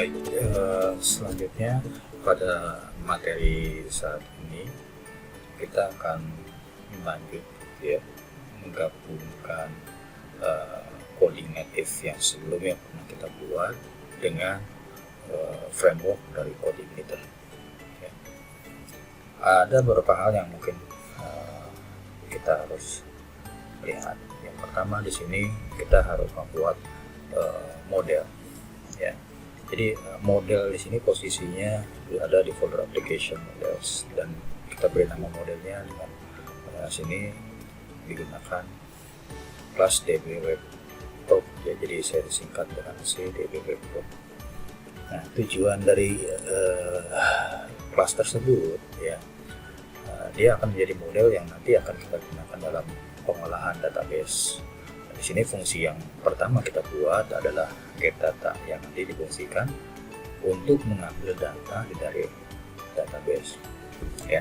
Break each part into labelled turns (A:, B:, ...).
A: Baik, selanjutnya pada materi saat ini kita akan lanjut ya menggabungkan coding native yang sebelumnya pernah kita buat dengan framework dari CodeIgniter. Ya. Ada beberapa hal yang mungkin kita harus lihat. Yang pertama di sini kita harus membuat model. Ya. Jadi model di sini posisinya ada di folder application models dan kita beri nama modelnya dengan sini digunakan kelas db-webprop ya, jadi saya singkat dengan C db-webprop. Nah, tujuan dari kelas tersebut ya dia akan menjadi model yang nanti akan kita gunakan dalam pengolahan database. Di sini fungsi yang pertama kita buat adalah get data yang nanti difungsikan untuk mengambil data dari database. Ya.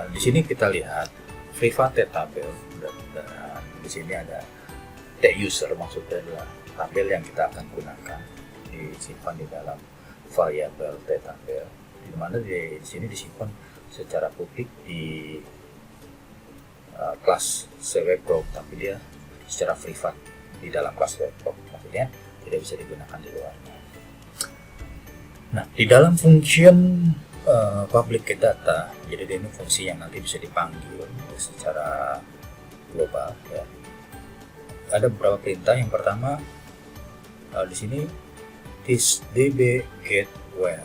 A: Di sini kita lihat private table dan di sini ada t user, maksudnya adalah tabel yang kita akan gunakan disimpan di dalam variabel t tabel, di mana di sini disimpan secara publik di kelas webprop, tapi dia secara privat di dalam kelas webprop, maksudnya tidak bisa digunakan di luarnya. Nah, di dalam function public get data, jadi ini fungsi yang nanti bisa dipanggil secara global ya. Ada beberapa perintah. Yang pertama di sini this db get where.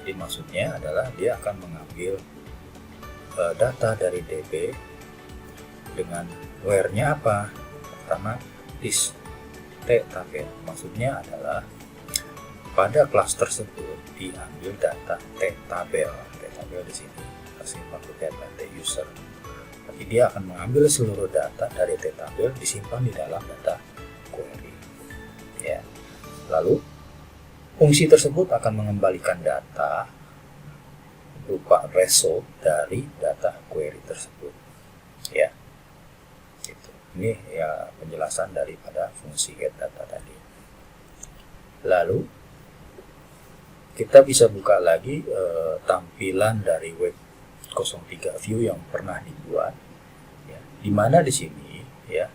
A: Jadi maksudnya adalah dia akan mengambil data dari db dengan where-nya apa? Pertama this t tabel, maksudnya adalah pada kelas tersebut diambil data t tabel. T tabel di sini kasih pakai t user. Tapi dia akan mengambil seluruh data dari t tabel disimpan di dalam data query. Ya. Lalu fungsi tersebut akan mengembalikan data berupa result dari data query tersebut. Ya. Gitu. Ini ya penjelasan daripada fungsi get data tadi. Lalu kita bisa buka lagi tampilan dari web 03 view yang pernah dibuat ya, di mana di sini ya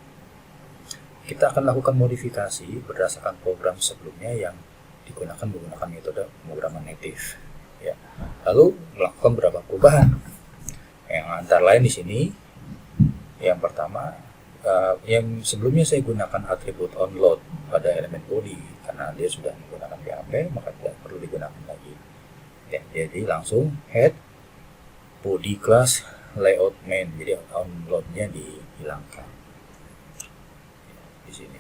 A: kita akan lakukan modifikasi berdasarkan program sebelumnya yang digunakan menggunakan metode pemrograman native ya. Lalu melakukan beberapa perubahan yang antara lain di sini. Yang pertama yang sebelumnya saya gunakan atribut onload pada elemen body karena dia sudah menggunakan PHP, maka tidak perlu digunakan lagi ya. Jadi langsung head body class layout main, jadi onloadnya dihilangkan ya, di sini.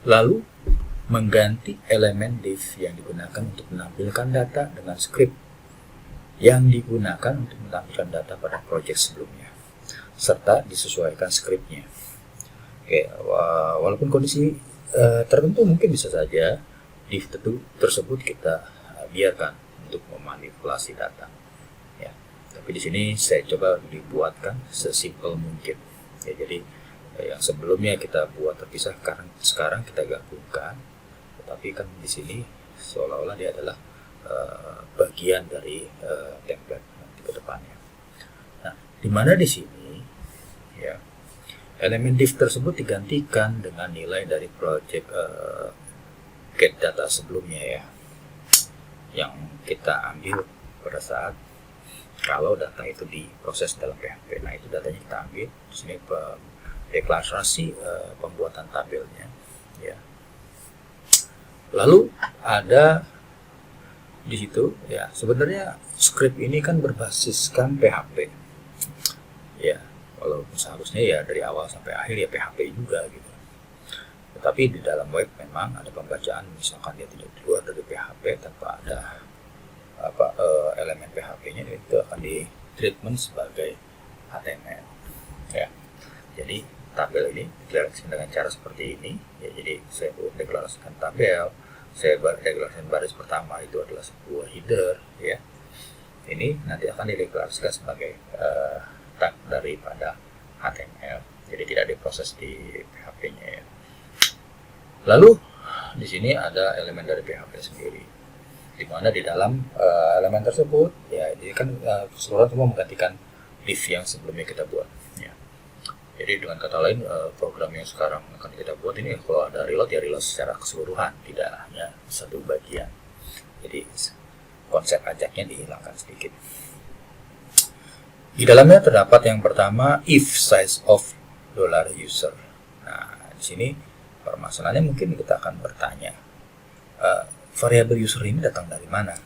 A: Lalu mengganti elemen div yang digunakan untuk menampilkan data dengan script yang digunakan untuk menampilkan data pada project sebelumnya, serta disesuaikan scriptnya. Oke, walaupun kondisi tertentu mungkin bisa saja div tersebut kita biarkan untuk memanipulasi data. Ya, tapi di sini saya coba dibuatkan sesimpel mungkin. Ya, jadi yang sebelumnya kita buat terpisah, sekarang kita gabungkan. Tetapi kan di sini seolah-olah dia adalah bagian dari template nanti ke depannya. Nah, di mana di sini ya elemen div tersebut digantikan dengan nilai dari project get data sebelumnya ya, yang kita ambil pada saat kalau data itu diproses dalam PHP. Nah, itu datanya kita ambil di sini deklarasi pembuatan tabelnya ya. Lalu ada di situ ya, sebenarnya script ini kan berbasiskan PHP ya, walaupun seharusnya ya dari awal sampai akhir ya PHP juga gitu. Tetapi di dalam web memang ada pembacaan, misalkan dia tidak keluar dari PHP tanpa ada elemen PHP-nya, itu akan di treatment sebagai HTML ya. Jadi tabel ini deklarasikan dengan cara seperti ini ya. Jadi saya deklarasikan tabel, saya deklarasikan baris pertama itu adalah sebuah header ya. Ini nanti akan dideklarasikan sebagai tag daripada HTML, jadi tidak diproses di PHP-nya ya. Lalu di sini ada elemen dari PHP sendiri, di mana di dalam elemen tersebut ya ini kan keseluruhan semua menggantikan div yang sebelumnya kita buat. Ya. Jadi dengan kata lain program yang sekarang akan kita buat ini kalau ada reload ya reload secara keseluruhan, tidak hanya satu bagian. Jadi konsep ajaknya dihilangkan sedikit. Di dalamnya terdapat yang pertama if size of $user. Nah, di sini permasalahannya mungkin kita akan bertanya, variabel user ini datang dari mana?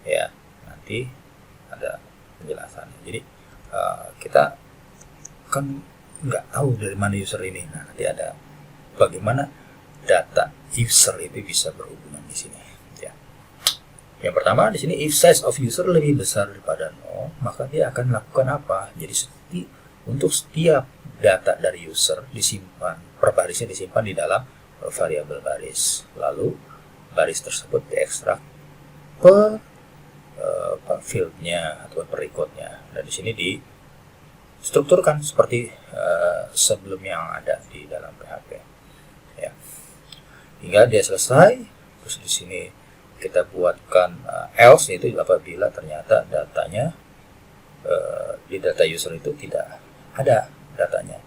A: Ya, nanti ada penjelasannya. Jadi kita kan nggak tahu dari mana user ini. Nah, nanti ada bagaimana data user itu bisa berhubungan di sini. Ya. Yang pertama di sini if size of user lebih besar daripada 0, maka dia akan melakukan apa? Jadi untuk setiap data dari user disimpan, per barisnya disimpan di dalam variabel baris. Lalu baris tersebut diekstrak per fieldnya atau per recordnya. Dan di sini distrukturkan seperti sebelum yang ada di dalam PHP. Ya. Hingga dia selesai. Terus di sini kita buatkan else, itu apabila ternyata datanya di data user itu tidak ada datanya,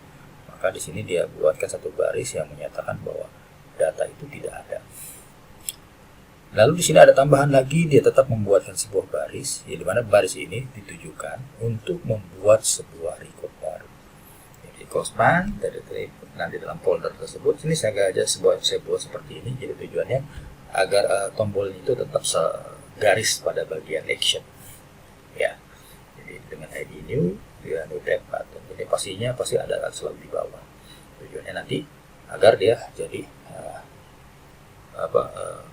A: maka di sini dia buatkan satu baris yang menyatakan bahwa data itu tidak ada. Lalu di sini ada tambahan lagi, dia tetap membuatkan sebuah baris, ya, di mana baris ini ditujukan untuk membuat sebuah record baru. Jadi clospan nanti dalam folder tersebut, sini saya sengaja saya buat seperti ini. Jadi tujuannya agar tombol itu tetap segaris pada bagian action. Ya, jadi dengan ID new, dia new tab button. Jadi pastinya pasti ada selalu di bawah. Tujuannya nanti agar dia jadi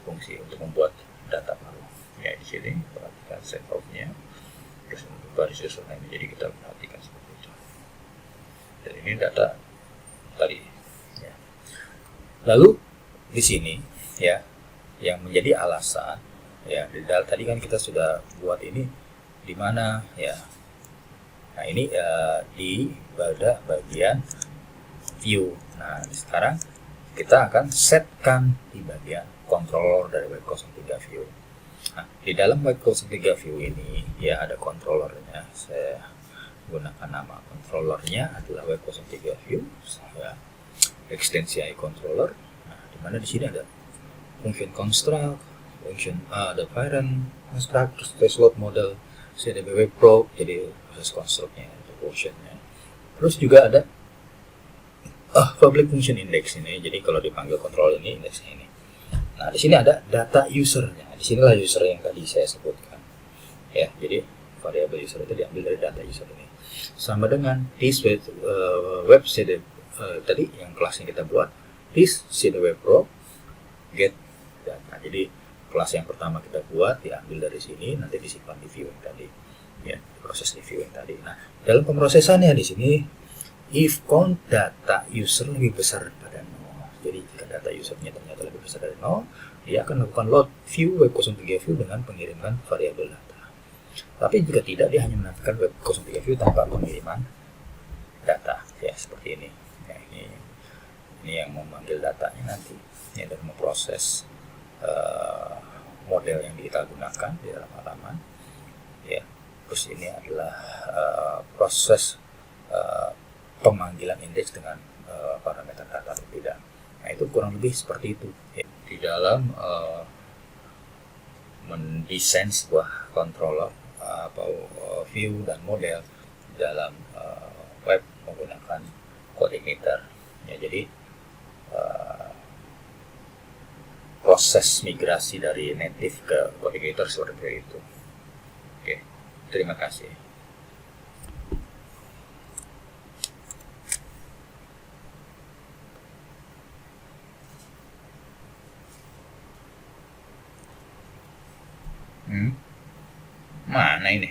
A: fungsi untuk membuat data baru. Ya, di sini perhatikan set of-nya, terus untuk baris username, jadi kita perhatikan seperti itu. Dan ini data tadi. Ya. Lalu di sini ya, yang menjadi alasan ya, tadi kan kita sudah buat ini di mana ya. Nah, ini di bagian view. Nah, sekarang kita akan setkan di bagian controller dari Web03 View. Nah, di dalam Web03 View ini ya ada controllernya. Saya gunakan nama controllernya adalah Web03 View. Saya ekstensi controller. Nah, di mana di sini ada function construct, function ada parent construct, space load model, CDB web probe, jadi proses constructnya, functionnya. Terus juga ada public function index ini. Jadi kalau dipanggil control ini indeksnya ini. Nah, di sini ada data usernya. Di sinilah user yang tadi saya sebutkan. Ya, jadi variabel user itu diambil dari data user ini. Sama dengan this web CD tadi yang kelasnya kita buat, this CDB probe get data. Jadi kelas yang pertama kita buat diambil dari sini, nanti disimpan di view yang tadi. Ya, proses di view yang tadi. Nah, dalam pemrosesannya di sini if count data user lebih besar daripada 0. Jadi jika data usernya ternyata lebih besar dari 0, dia akan melakukan load view Web03 View dengan pengiriman variabel data. Tapi jika tidak, dia hanya menampilkan Web03 View tanpa pengiriman data. Ya, seperti ini. Ya, ini yang memanggil datanya nanti. Ini adalah memproses model yang kita gunakan di dalam halaman. Ya, terus ini adalah proses pemanggilan indeks dengan parameter data atau tidak. Nah, itu kurang lebih seperti itu. Ya. Di dalam mendesain sebuah controller atau view dan model dalam web menggunakan coordinator. Ya, jadi proses migrasi dari native ke coordinator seperti itu. Oke, terima kasih. Mana ini?